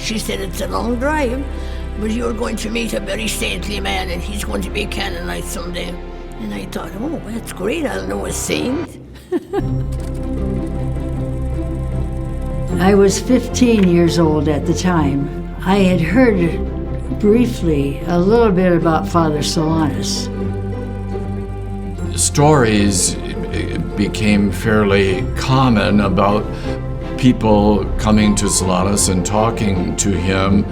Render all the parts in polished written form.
She said, it's a long drive, but you're going to meet a very saintly man, and he's going to be canonized someday. And I thought, oh, that's great, I'll know a saint. I was 15 years old at the time. I had heard briefly a little bit about Father Solanus. Stories became fairly common about people coming to Solanus and talking to him.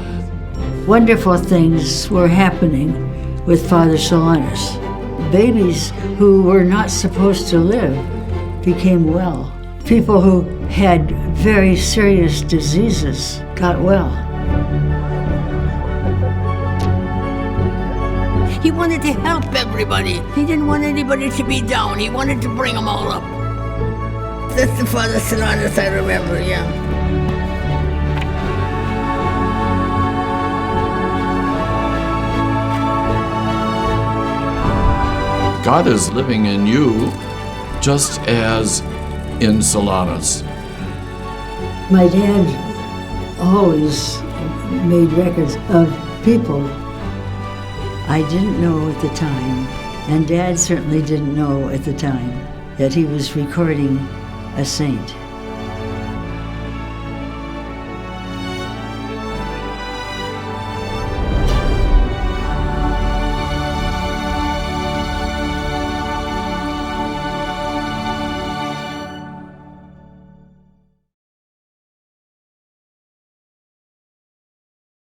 Wonderful things were happening with Father Solanus. Babies who were not supposed to live became well. People who had very serious diseases got well. He wanted to help everybody. He didn't want anybody to be down. He wanted to bring them all up. That's the Father Solanus I remember, yeah. God is living in you just as in Solanus. My dad always made records of people I didn't know at the time, and Dad certainly didn't know at the time, that he was recording a saint.